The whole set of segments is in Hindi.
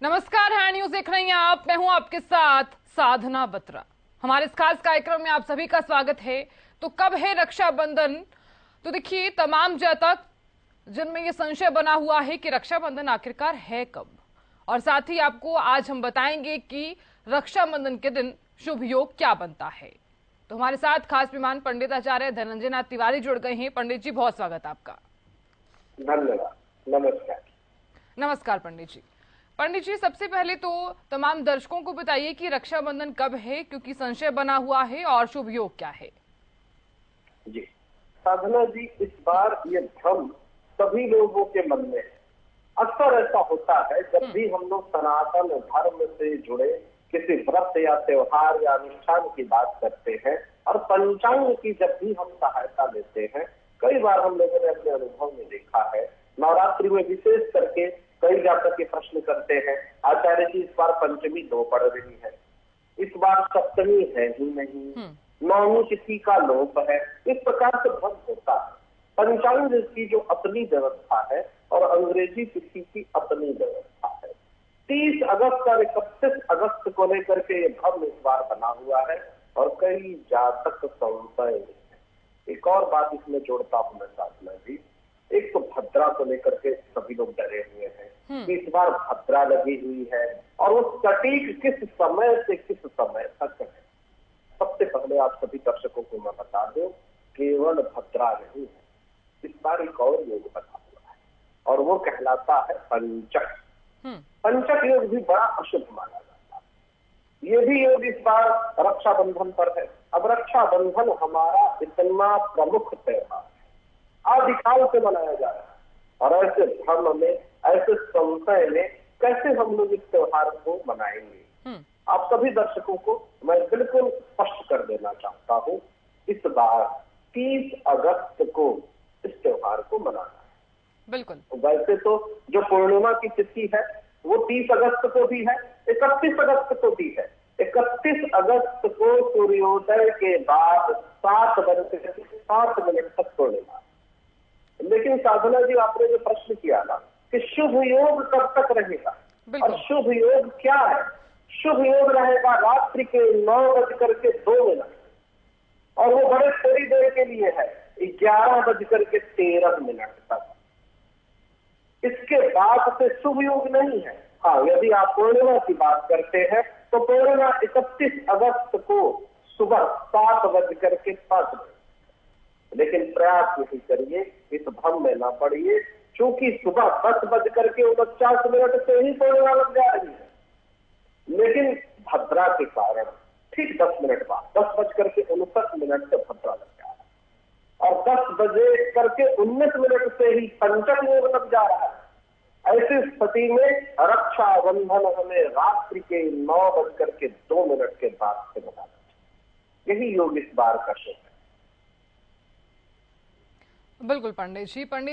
नमस्कार, हैंड न्यूज देख रही हैं आप। मैं हूं आपके साथ साधना बत्रा। हमारे इस खास कार्यक्रम में आप सभी का स्वागत है। तो कब है रक्षाबंधन? तो देखिए, तमाम जातक जिनमें ये संशय बना हुआ है कि रक्षाबंधन आखिरकार है कब, और साथ ही आपको आज हम बताएंगे कि रक्षाबंधन के दिन शुभ योग क्या बनता है। तो हमारे साथ खास मेहमान पंडित आचार्य धनंजय नाथ तिवारी जुड़ गए हैं। पंडित जी, बहुत स्वागत आपका। धन्यवाद। नमस्कार। नमस्कार पंडित जी। पंडित जी, सबसे पहले तो तमाम दर्शकों को बताइए कि रक्षाबंधन कब है, क्योंकि संशय बना हुआ है, और शुभ योग क्या है। जी साधना जी, इस बार ये भ्रम सभी लोगों के मन में है। अक्सर ऐसा होता है जब भी हम लोग सनातन धर्म से जुड़े किसी व्रत या त्योहार या अनुष्ठान की बात करते हैं और पंचांग की जब भी हम सहायता लेते हैं, कई बार हम लोगों ने अपने अनुभव में देखा है, नवरात्रि में विशेष करके कई जातक के प्रश्न करते हैं, आचार्य जी इस बार पंचमी 2 पड़ रही है, इस बार सप्तमी है ही नहीं, नौमी तिथि का लोप है। इस प्रकार से भ्रम होता है। पंचांग की जो अपनी व्यवस्था है और अंग्रेजी तिथि की अपनी व्यवस्था है। 30 अगस्त और 31 अगस्त को लेकर के ये भ्रम इस बार बना हुआ है और कई जातक संशय है। एक और बात इसमें जोड़ता हूं मैं साधना जी, एक तो भद्रा को लेकर के सभी लोग डरे हुए हैं कि इस बार भद्रा लगी हुई है और वो सटीक किस समय से किस समय तक है। सबसे पहले आप सभी दर्शकों को मैं बता दूं, केवल भद्रा नहीं है, इस बार एक और योग बना हुआ है और वो कहलाता है पंचक। पंचक योग भी बड़ा अशुभ माना जाता है। ये भी योग इस बार रक्षाबंधन पर है। अब रक्षाबंधन हमारा इतना प्रमुख त्योहार है, आदिकाल से मनाया जा रहा है, और ऐसे भ्रम में, ऐसे संशय में कैसे हम लोग इस त्योहार को मनाएंगे। आप सभी दर्शकों को मैं बिल्कुल स्पष्ट कर देना चाहता हूं, इस बार 30 अगस्त को इस त्योहार को मनाना है। बिल्कुल। वैसे तो जो पूर्णिमा की तिथि है वो 30 अगस्त को भी है, 31 अगस्त को भी है। 31 अगस्त को सूर्योदय के बाद 7:07 तक पूर्णिमा। लेकिन साधना जी, आपने जो प्रश्न किया ना कि शुभ योग कब तक रहेगा और शुभ योग क्या है, शुभ योग रहेगा रात्रि के 9:02 और वो बड़े थोड़ी देर के लिए है, 11:13 तक। इसके बाद से शुभ योग नहीं है। हाँ, यदि आप पूर्णिमा की बात करते हैं तो पूर्णिमा 31 अगस्त को सुबह 7:05। लेकिन प्रयास नहीं करिए, इस भ्रम में ना पड़िए, क्योंकि सुबह 10:49 से ही पूर्णिमा लग जा रही है। लेकिन भद्रा के कारण ठीक 10 मिनट बाद 10:59 से भद्रा लग जा रहा है और 10:19 से ही पंचक योग लग जा रहा है। ऐसी स्थिति में रक्षाबंधन हमें रात्रि के 9:02 के बाद से मनाना चाहिए। यही योग इस बार का शुभ है। बिल्कुल पंडित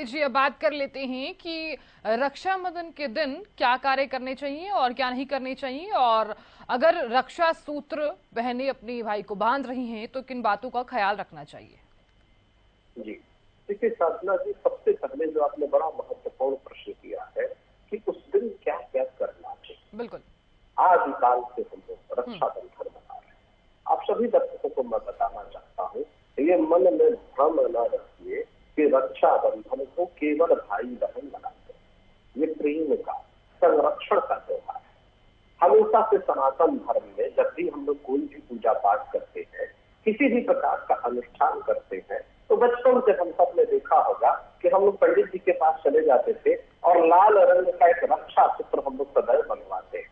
जी, अब बात कर लेते हैं कि रक्षाबंधन के दिन क्या कार्य करने चाहिए और क्या नहीं करने चाहिए, और अगर रक्षा सूत्र बहनें अपनी भाई को बांध रही हैं तो किन बातों का ख्याल रखना चाहिए। जी देखिए साधना जी, सबसे पहले जो आपने बड़ा महत्वपूर्ण प्रश्न किया है कि उस दिन क्या क्या करना चाहिए। बिल्कुल। आदिकाल से हम लोग रक्षाबंधन मना रहे हैं। आप सभी दर्शकों को मैं बताना चाहता हूँ, ये मन में भ्रम न रखिए कि रक्षाबंधन को केवल भाई बहन मनाते हैं। ये प्रेम का, संरक्षण का त्योहार है। हमेशा से सनातन धर्म में जब भी हम लोग कोई भी पूजा पाठ करते हैं, किसी भी प्रकार का अनुष्ठान करते हैं, तो बचपन से हम सब ने देखा होगा कि हम लोग पंडित जी के पास चले जाते थे और लाल रंग का एक रक्षा सूत्र हम लोग सदैव बनवाते हैं।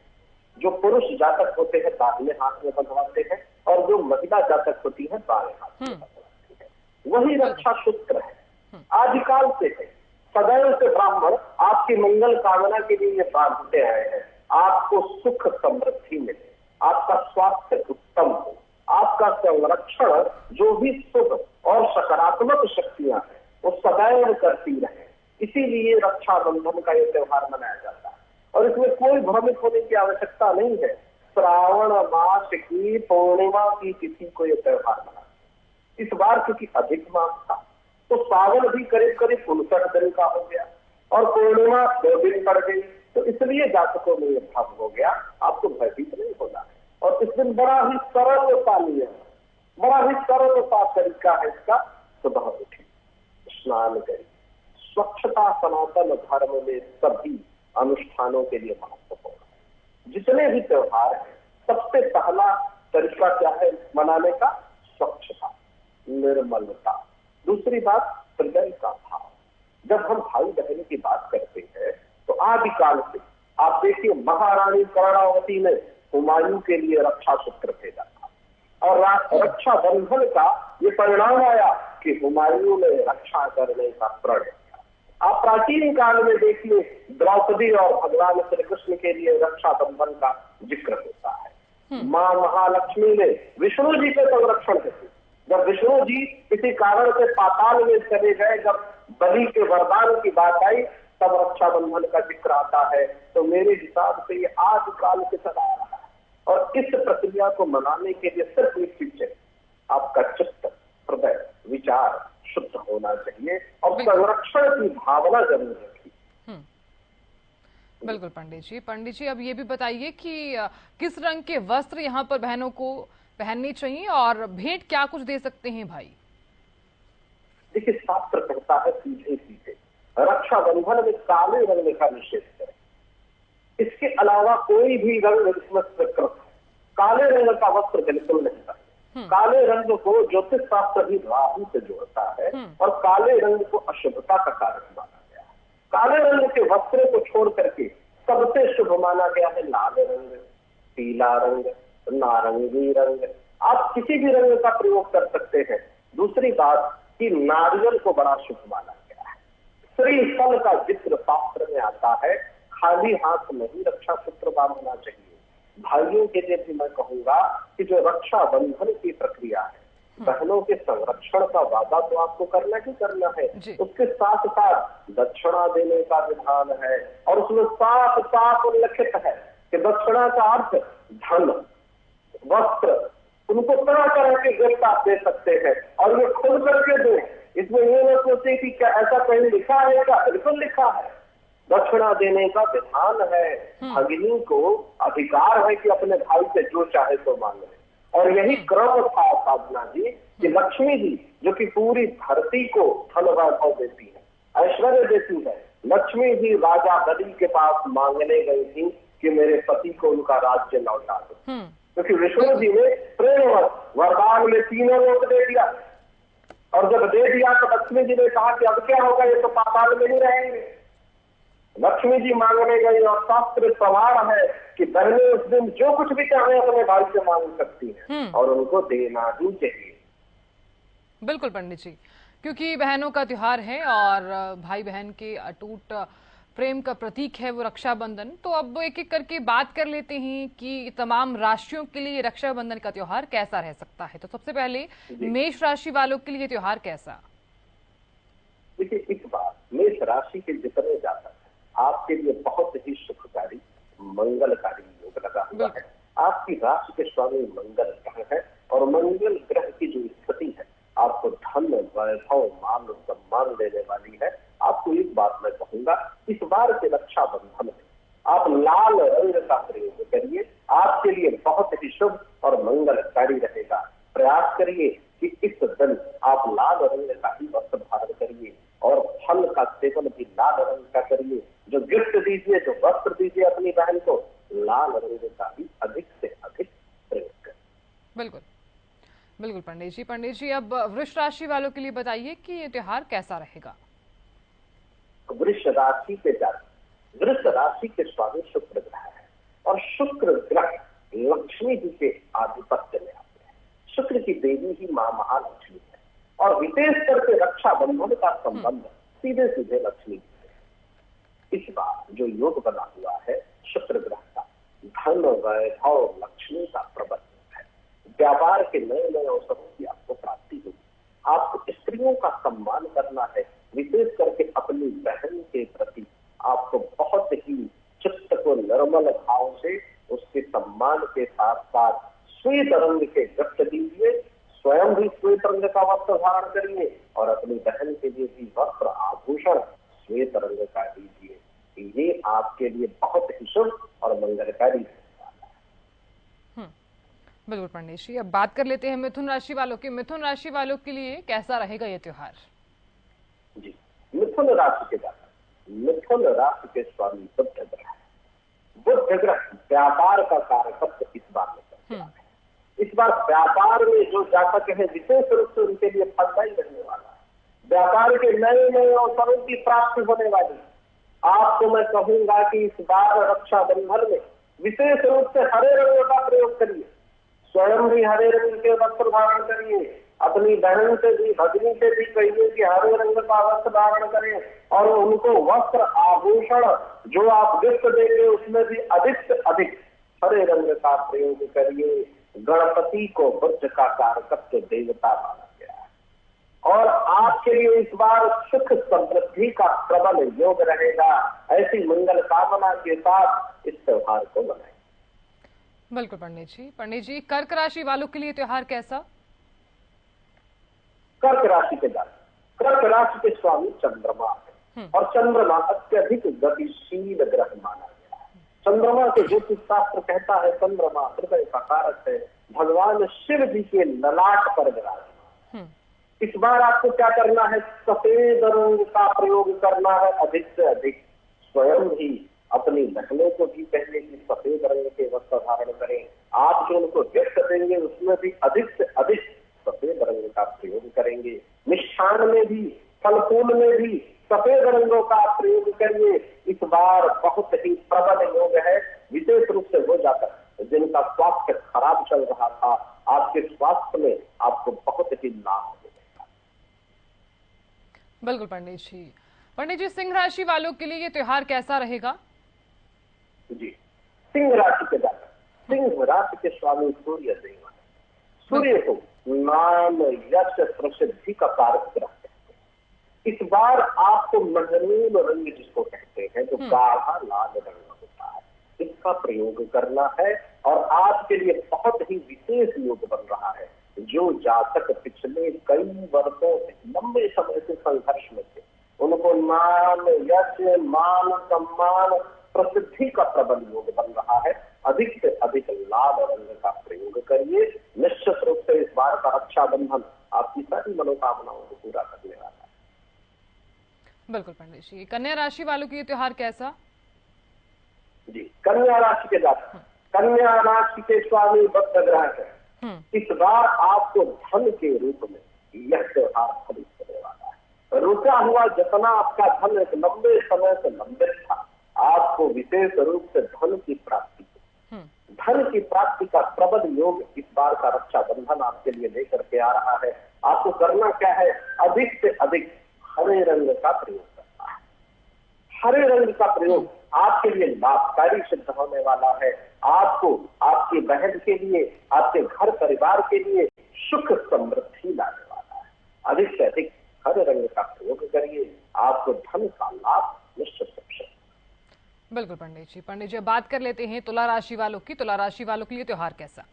जो पुरुष जातक होते हैं दाहिने हाथ में बनवाते हैं और जो महिला जातक होती है बाएं हाथ में बनवाते हैं। वही रक्षा सूत्र है, आदिकाल से है। सदैव से ब्राह्मण आपकी मंगल कामना के लिए ये बांधते आए हैं, आपको सुख समृद्धि मिले, आपका स्वास्थ्य उत्तम हो, आपका संरक्षण, जो भी शुभ और सकारात्मक शक्तियां हैं वो सदैव करती रहे। इसीलिए रक्षाबंधन का ये त्योहार मनाया जाता है और इसमें कोई भ्रमित होने की आवश्यकता नहीं है। श्रावण मास की पूर्णिमा की तिथि को यह त्योहार मना। इस बार क्योंकि अधिक मास था तो सावन भी करीब करीब 59 दिन का हो गया और पूर्णिमा 2 दिन पड़ गई, तो इसलिए जातकों में यह भाव हो गया, आपको भयभीत नहीं होना है। और इस दिन बड़ा ही सरलता नियम, बड़ा ही सरलता तरीका है इसका। सुबह उठे, स्नान करें। स्वच्छता सनातन धर्म में सभी अनुष्ठानों के लिए महत्वपूर्ण है। जितने भी त्योहार हैं, सबसे पहला तरीका क्या है मनाने का? स्वच्छता, निर्मलता। दूसरी बात, हृदय का भाव। जब हम भाई बहन की बात करते हैं तो आदिकाल से आप देखिए, महारानी कर्णावती ने हुमायूं के लिए रक्षा सूत्र भेजा था और रक्षा बंधन का ये परिणाम आया कि हुमायूं ने रक्षा करने का प्रण किया। आप प्राचीन काल में देखिए, द्रौपदी और भगवान श्री कृष्ण के लिए रक्षा बंधन का जिक्र होता है। मां महालक्ष्मी ने विष्णु जी के संरक्षण किया। जब विष्णु जी किसी कारण से पाताल में चले गए, जब बलि के वरदान की बात आई, तब रक्षाबंधन का जिक्र आता है। तो मेरे हिसाब से ये आदिकाल से चला आ रहा है और इस प्रक्रिया को मनाने के लिए सिर्फ एक चीज है, आपका चित्त, हृदय, विचार शुद्ध होना चाहिए और संरक्षण की भावना जरूर रखी। बिल्कुल पंडित जी, अब ये भी बताइए कि किस रंग के वस्त्र यहाँ पर बहनों को पहननी चाहिए और भेंट क्या कुछ दे सकते हैं भाई? देखिए, शास्त्र कहता है सीधे सीधे रक्षाबंधन में काले रंग का निषेध करें। इसके अलावा कोई भी रंग इसमें स्वीकृत है। काले रंग का वस्त्र बिल्कुल नहीं चाहिए। काले रंग को ज्योतिष शास्त्र भी राहु से जोड़ता है और काले रंग को अशुभता का कारक माना गया है। काले रंग के वस्त्र को छोड़ करके सबसे शुभ माना गया है लाल रंग, पीला रंग, नारंगी रंग। आप किसी भी रंग का प्रयोग कर सकते हैं। दूसरी बात कि नारियल को बड़ा शुभ माना गया है। श्री फल का जिक्र शास्त्र में आता है। खाली हाथ नहीं रक्षा सूत्र बांधना चाहिए। भाइयों के लिए भी मैं कहूंगा कि जो रक्षा बंधन की प्रक्रिया है, बहनों के संरक्षण का वादा तो आपको करना ही करना है। उसके साथ साथ दक्षिणा देने का विधान है और उसमें साफ साफ उल्लेखित है कि दक्षिणा का अर्थ धन, वस्त्र, उनको तरह तरह के गिफ्ट आप दे सकते हैं और ये खुद करके दें। इसमें ये न सोचे कि क्या ऐसा कहीं लिखा है क्या? बिल्कुल लिखा है। दक्षिणा देने का विधान है। भगिनी को अधिकार है कि अपने भाई से जो चाहे तो मांगे और यही क्रम था साधना जी कि लक्ष्मी जी जो कि पूरी धरती को धन वैभव देती है, ऐश्वर्य देती है, लक्ष्मी जी राजा बलि के पास मांगने गई थी कि मेरे पति को उनका राज्य लौटा दो, क्योंकि विष्णु जी ने प्रेमवश वरदान में तीनों लोक दे दिया और जब दे दिया तो लक्ष्मी जी ने कहा कि अब क्या होगा, ये तो पाताल में ही रहेंगे। लक्ष्मी जी मांगने गई और शास्त्र सवार है कि बहनें उस दिन जो कुछ भी चाहे अपने भाई से मांग सकती हैं और उनको देना ही चाहिए। बिल्कुल पंडित जी, क्योंकि बहनों का त्योहार है और भाई बहन के अटूट प्रेम का प्रतीक है वो रक्षाबंधन। तो अब एक एक करके बात कर लेते हैं कि तमाम राशियों के लिए रक्षाबंधन का त्योहार कैसा रह सकता है। तो सबसे पहले मेष राशि वालों के लिए त्योहार कैसा? देखिए, इस बार मेष राशि के जितने जातक हैं, आपके लिए बहुत ही सुखकारी मंगलकारी योग लगा हुआ है। आपकी राशि के स्वामी मंगल ग्रह है और मंगल ग्रह की जो स्थिति है आपको धन, वैभव, मान, सम्मान देने वाली है। आपको एक बात मैं कहूंगा, इस बार के रक्षाबंधन में आप लाल रंग का प्रयोग करिए। आपके लिए बहुत ही शुभ और मंगलकारी रहेगा। प्रयास करिए कि इस दिन आप लाल रंग का ही वस्त्र धारण करिए और फल का सेवन भी लाल रंग का करिए। जो गिफ्ट दीजिए, जो वस्त्र दीजिए अपनी बहन को, लाल रंग का ही अधिक से अधिक प्रयोग करें। बिल्कुल बिल्कुल पंडित जी, अब वृष राशि वालों के लिए बताइए कि ये त्योहार कैसा रहेगा? वृष राशि के जातक, वृष राशि के स्वामी शुक्र ग्रह है और शुक्र ग्रह लक्ष्मी जी के आधिपत्य में आते हैं। शुक्र की देवी ही मां महालक्ष्मी है और विशेष करके रक्षाबंधन का संबंध सीधे सीधे लक्ष्मी जी से। इस बार जो योग बना हुआ है शुक्र ग्रह का, धन, वैभव, लक्ष्मी का प्रबंधन है। व्यापार के नए नए अवसरों की आपको प्राप्ति होगी। आपको स्त्रियों का सम्मान करना है। विशेष करके अपनी बहन के प्रति आपको बहुत ही चित्त को निर्मल भाव से उसके सम्मान के साथ साथ श्वेत रंग के गिफ्ट दीजिए। स्वयं भी श्वेत रंग का वस्त्र धारण करिए और अपनी बहन के लिए भी वस्त्र आभूषण श्वेत रंग का दीजिए। ये आपके लिए बहुत ही शुभ और मंगलकारी है। बिल्कुल पंडित जी, अब बात कर लेते हैं मिथुन राशि वालों की। मिथुन राशि वालों के लिए कैसा रहेगा ये त्योहार? जी, मिथुन राशि के जातक, मिथुन राशि के स्वामी बुध ग्रह, बुध ग्रह व्यापार का कारकत्व इस बार में करते हैं। इस बार व्यापार में जो जातक है विशेष रूप से उनके लिए फलदायी रहने वाला है। व्यापार के नए नए अवसरों की प्राप्ति होने वाली। आपको मैं कहूंगा कि इस बार रक्षाबंधन में विशेष रूप से हरे रंग का प्रयोग करिए। स्वयं भी हरे रंग के वस्त्र धारण करिए, अपनी बहन से भी, भगिनी से भी कहिए कि हरे रंग का वस्त्र धारण करें और उनको वस्त्र आभूषण जो आप गिफ्ट देंगे उसमें भी अधिक से अधिक हरे रंग का प्रयोग करिए। गणपति को बुध का कारकत्व देवता माना गया है और आपके लिए इस बार सुख समृद्धि का प्रबल योग रहेगा। ऐसी मंगल कामना के साथ इस त्योहार को मनाएं। बिल्कुल पंडित जी। पंडित जी, कर्क राशि वालों के लिए त्योहार कैसा? कर्क राशि के जातक, कर्क राशि के स्वामी चंद्रमा है और चंद्रमा अत्यधिक गतिशील ग्रह माना गया है। चंद्रमा के ज्योतिष शास्त्र कहता है चंद्रमा हृदय का कारक है, भगवान शिव जी के ललाट पर विराजमान। इस बार आपको क्या करना है? सफेद रंग का प्रयोग करना है अधिक से अधिक। स्वयं ही अपनी बहनों को भी कहने की सफेद रंग के वस्त्र धारण करें। आप जो उनको गिफ्ट देंगे उसमें भी अधिक से अधिक सफेद रंग का प्रयोग करेंगे। मिष्ठान में भी, फल फूल में भी सफेद रंगों का प्रयोग करिए। इस बार बहुत ही प्रबल योग है। विशेष रूप से वो जाकर जिनका स्वास्थ्य खराब चल रहा था, आपके स्वास्थ्य में आपको बहुत ही लाभ मिलेगा। बिल्कुल पंडित जी। पंडित जी, सिंह राशि वालों के लिए ये त्योहार कैसा रहेगा? जी, सिंह राशि के जातक, सिंह राशि के स्वामी सूर्य देव है। सूर्य को नाम, यश, प्रसिद्धि का कारक रखते हैं। इस बार आपको महरून रंग जिसको कहते हैं, जो गाढ़ा लाल रंग होता है, इसका प्रयोग करना है और आपके लिए बहुत ही विशेष योग बन रहा है। जो जातक पिछले कई वर्षों से, लंबे समय से संघर्ष में थे, उनको नाम, यश, मान, सम्मान, प्रसिद्धि का प्रबल योग बन रहा है। अधिक से अधिक लाल रंग का प्रयोग करिए। निश्चित रूप से इस बार का रक्षाबंधन आपकी सारी मनोकामनाओं को पूरा करने वाला है। बिल्कुल पंडित जी। कन्या राशि वालों के लिए त्योहार कैसा? जी, कन्या राशि के जातक, कन्या राशि के स्वामी बुध ग्रह है। इस बार आपको धन के रूप में यह त्योहार फलित करने वाला है। रुका हुआ जितना आपका धन एक लंबे समय से लंबित था, आपको विशेष रूप से धन की प्राप्ति, धन की प्राप्ति का प्रबल योग इस बार का रक्षाबंधन आपके लिए लेकर के आ रहा है। आपको करना क्या है? अधिक से अधिक हरे रंग का प्रयोग करना है। हरे रंग का प्रयोग आपके लिए लाभकारी सिद्ध होने वाला है। आपको, आपकी बहन के लिए, आपके घर परिवार के लिए सुख समृद्धि लाने वाला है। अधिक से अधिक हरे रंग का प्रयोग करिए, आपको धन का लाभ निश्चित रूप से। बिल्कुल पंडित जी। पंडित जी, बात कर लेते हैं तुला राशि वालों की। तुला राशि वालों के लिए त्योहार कैसा?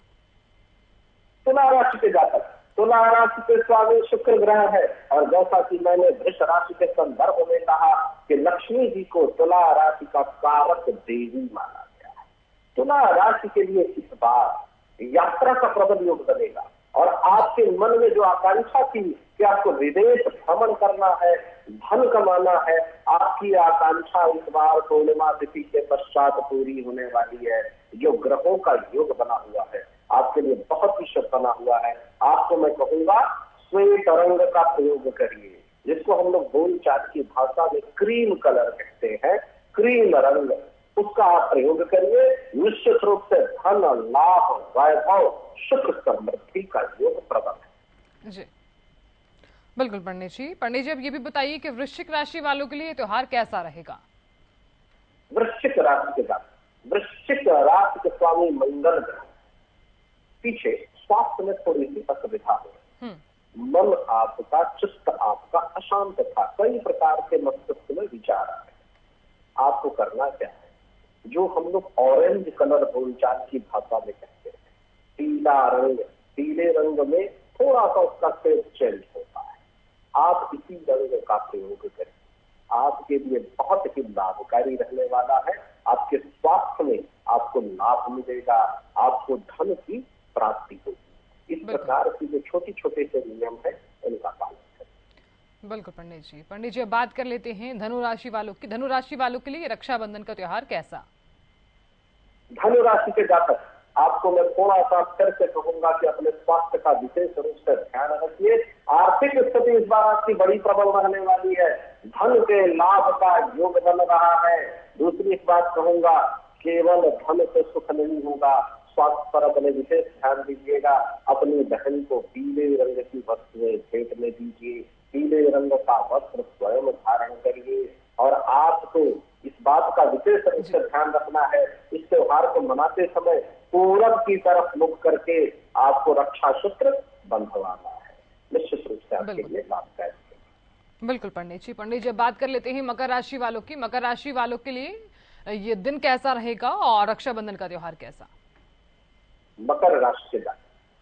तुला राशि के जातक, तुला राशि के स्वामी शुक्र ग्रह है और जैसा कि मैंने वृष राशि के संदर्भ में कहा कि लक्ष्मी जी को तुला राशि का कारक देवी माना गया है। तुला राशि के लिए इस बार यात्रा का प्रबल योग बनेगा और आपके मन में जो आकांक्षा थी कि आपको विदेश भ्रमण करना है, धन कमाना है, आपकी आकांक्षा इस बार पूर्णिमा तिथि के पश्चात पूरी होने वाली है। जो ग्रहों का योग बना हुआ है आपके लिए बहुत ही शुभ बना हुआ है। आपको मैं कहूंगा श्वेत रंग का प्रयोग करिए, जिसको हम लोग बोलचाल की भाषा में क्रीम कलर कहते हैं, क्रीम रंग, उसका आप प्रयोग करिए। निश्चित रूप से धन, लाभ, वैभव, सुख समृद्धि का योग प्रबल है। जी बिल्कुल पंडित जी। पंडित जी, अब ये भी बताइए कि वृश्चिक राशि वालों के लिए त्योहार कैसा रहेगा? वृश्चिक राशि के जातक, वृश्चिक राशि के स्वामी मंगल ग्रह, पीछे स्वास्थ्य में थोड़ी सी असुविधा हो, मन आपका, चित्त आपका अशांत था, कई प्रकार के मस्तिष्क में विचार आ रहे। आपको करना क्या है? जो हम लोग ऑरेंज कलर बोलचाल की भाषा में कहते हैं, पीला रंग, पीले रंग में थोड़ा सा उसका शेड चेंज होता है, आप इसी रंग का प्रयोग करें। आप आपके लिए बहुत ही लाभकारी रहने वाला है। आपके स्वास्थ्य में आपको लाभ मिलेगा, आपको धन की प्राप्ति होगी। इस प्रकार की जो छोटे छोटे से नियम है इनका पालन करें। बिल्कुल पंडित जी अब बात कर लेते हैं धनु राशि वालों की। धनु राशि वालों के लिए रक्षाबंधन का त्योहार कैसा? धनु राशि के जातक, आपको मैं थोड़ा सा फिर से कहूंगा कि अपने स्वास्थ्य का विशेष रूप से ध्यान रखिए। आर्थिक स्थिति इस बार आपकी बड़ी प्रबल रहने वाली है, धन के लाभ का योग बन रहा है। दूसरी एक बात कहूंगा, केवल धन से सुख नहीं होगा, स्वास्थ्य पर अपने विशेष ध्यान दीजिएगा। अपनी बहन को पीले रंग की वस्तुएं भेंट में दीजिए, पीले रंग का वस्त्र स्वयं धारण करिए। और आपको इस बात का विशेष रूप से ध्यान रखना है, इस त्योहार को मनाते समय पूरब की तरफ मुख करके आपको रक्षा सूत्र बंधवाना है। निश्चित रूप से आपके लिए लाभदायक है। बिल्कुल पंडित जी बात कर लेते हैं मकर राशि वालों की। मकर राशि वालों के लिए ये दिन कैसा रहेगा और रक्षाबंधन का त्योहार कैसा? मकर राशि के जातक,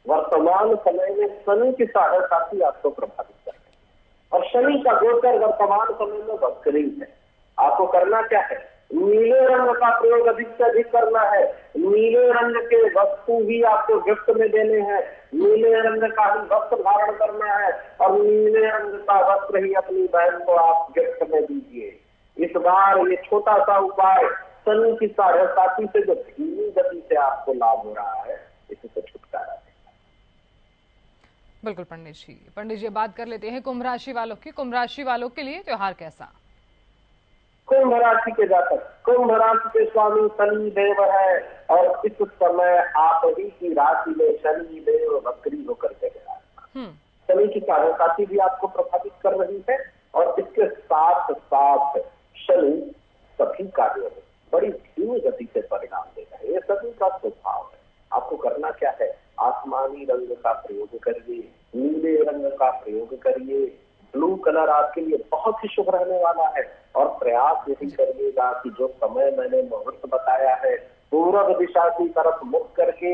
वर्तमान समय में शनि की साढ़े आपको प्रभावित कर रहे हैं और शनि का गोचर वर्तमान समय में वक्री है। आपको करना क्या है? नीले रंग का प्रयोग अधिक से अधिक करना है। नीले रंग के वस्तु ही आपको गिफ्ट में देने हैं, नीले रंग का ही वस्त्र धारण करना है और नीले रंग का वस्त्र ही अपनी बहन को आप गिफ्ट में दीजिए। इस बार ये छोटा सा उपाय शनि की साढ़े से जो धीमी गति से आपको लाभ हो रहा है, इससे छुटकारा है। बिल्कुल पंडित जी बात कर लेते हैं कुंभ राशि वालों की। कुंभ राशि वालों के लिए त्योहार कैसा? कुंभ राशि के जातक, कुंभ राशि के स्वामी शनि देव है और इस समय आप ही की राशि में शनि देव वक्री होकर के गया। शनि की साढ़े भी आपको प्रभावित कर रही है और इसके साथ साथ शनि सभी कार्यों में बड़ी धीमी गति से परिणाम देता है। ये सभी का स्वभाव है। आपको करना क्या है? आसमानी रंग का प्रयोग करिए, नीले रंग का प्रयोग करिए। ब्लू कलर आपके लिए बहुत ही शुभ रहने वाला है और प्रयास यही करिएगा कि जो समय मैंने मुहूर्त बताया है, पूर्व दिशा की तरफ मुख करके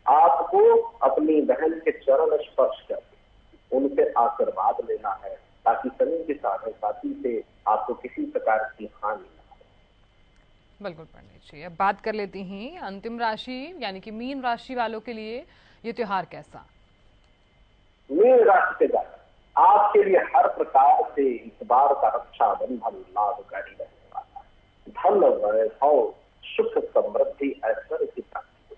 आपको अपनी बहन के चरण स्पर्श करके उनसे आशीर्वाद लेना है, ताकि शनि की साढ़े से आपको किसी प्रकार की हानि न हो। बिल्कुल पंडित जी अब बात कर लेती हैं अंतिम राशि यानी कि मीन राशि वालों के लिए ये त्योहार कैसा? मीन राशि के जातक, आपके लिए हर प्रकार से इस बार का रक्षाबंधन लाभकारी रहने वाला है। धन, वैभव, सुख, समृद्धि, ऐश्वर्य की प्राप्ति।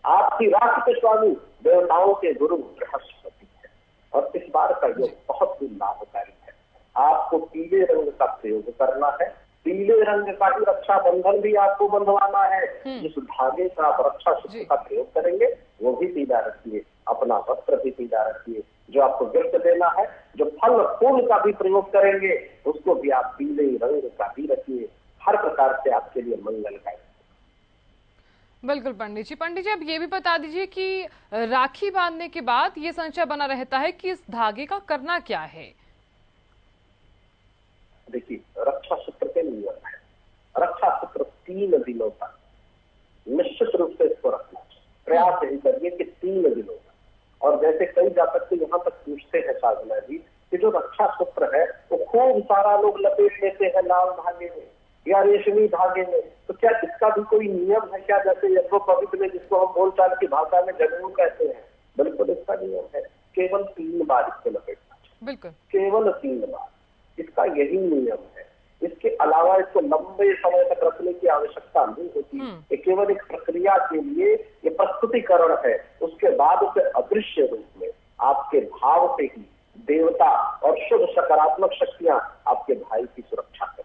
आपकी राशि के स्वामी देवताओं के गुरु बृहस्पति है और इस बार का योग बहुत ही लाभकारी है। आपको पीले रंग का प्रयोग करना है, पीले रंग का ही रक्षाबंधन भी आपको बंधवाना है। जिस धागे का आप रक्षा सूत्र का प्रयोग करेंगे वो भी पीला रखिए, अपना वस्त्र भी पीला रखिए। जो आपको गिफ्ट देना है, जो फल फूल का भी प्रयोग करेंगे उसको भी आप पीले रंग का भी रखिए। हर प्रकार से आपके लिए मंगलकारी। बिल्कुल पंडित जी अब ये भी बता दीजिए कि राखी बांधने के बाद ये संशय बना रहता है कि इस धागे का करना क्या है? देखिए, रक्षा सूत्र के नियम है। रक्षा सूत्र 3 दिनों तक निश्चित रूप से इसको रखना चाहिए। प्रयास यही करिए कि 3 दिनों तक। और जैसे कई जातक तो यहाँ तक पूछते हैं साधना जी कि जो रक्षा सूत्र है वो खूब सारा लोग लपेट लेते हैं लाल धागे में या रेशमी धागे में, तो क्या इसका भी कोई नियम है क्या? जैसे यज्ञोपवीत में जिसको हम बोलचाल की भाषा में जनेऊ कहते हैं, बिल्कुल इसका नियम है। केवल 3 बार इसको लपेटना चाहिए, बिल्कुल केवल 3 बार, इसका यही नियम है। इसके अलावा इसको लंबे समय तक रखने की आवश्यकता नहीं होती। ये केवल एक प्रक्रिया के लिए ये प्रस्तुतिकरण है। उसके बाद उसे अदृश्य रूप में आपके भाव से ही देवता और शुभ सकारात्मक शक्तियां आपके भाई की सुरक्षा करें।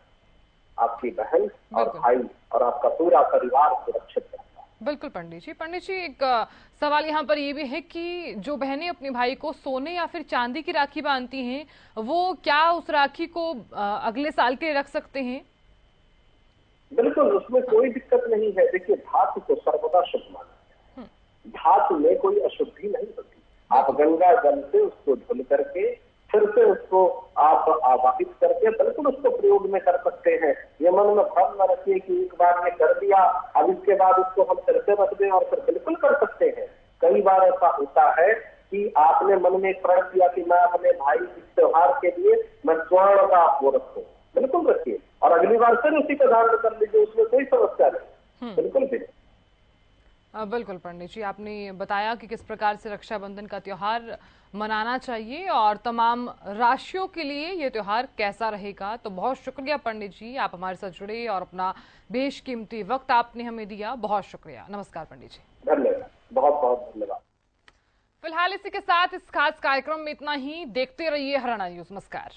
आपकी बहन और भाई और आपका पूरा परिवार सुरक्षित रहता है। बिल्कुल पंडित जी एक सवाल यहाँ पर ये भी है कि जो बहनें अपने भाई को सोने या फिर चांदी की राखी बांधती हैं, वो क्या उस राखी को अगले साल के लिए रख सकते हैं? बिल्कुल, उसमें कोई दिक्कत नहीं है। देखिए, धातु को सर्वदा शुभ माना है, धातु में कोई अशुद्धि नहीं होती। आप गंगा जल से उसको धुल करके फिर से उसको आप आवाहित करके बिल्कुल उसको प्रयोग में कर सकते हैं। ये मन में भ्रम न रखिए कि एक बार ने कर दिया अब इसके बाद उसको हम फिर से रख दें, और फिर बिल्कुल कर सकते हैं। कई बार ऐसा होता है कि आपने मन में प्रण किया कि मैं अपने भाई इस त्योहार के लिए मैं स्वर्ण का वो रखूं, बिल्कुल रखिए। और अगली बार फिर उसी का धारण कर लीजिए, उसमें कोई समस्या नहीं, बिल्कुल भी। बिल्कुल पंडित जी, आपने बताया कि किस प्रकार से रक्षाबंधन का त्योहार मनाना चाहिए और तमाम राशियों के लिए ये त्योहार कैसा रहेगा। तो बहुत शुक्रिया पंडित जी, आप हमारे साथ जुड़े और अपना बेशकीमती वक्त आपने हमें दिया। बहुत शुक्रिया। नमस्कार पंडित जी। धन्यवाद, बहुत बहुत धन्यवाद। फिलहाल इसी के साथ इस खास कार्यक्रम में इतना ही। देखते रहिए हरियाणा न्यूज। नमस्कार।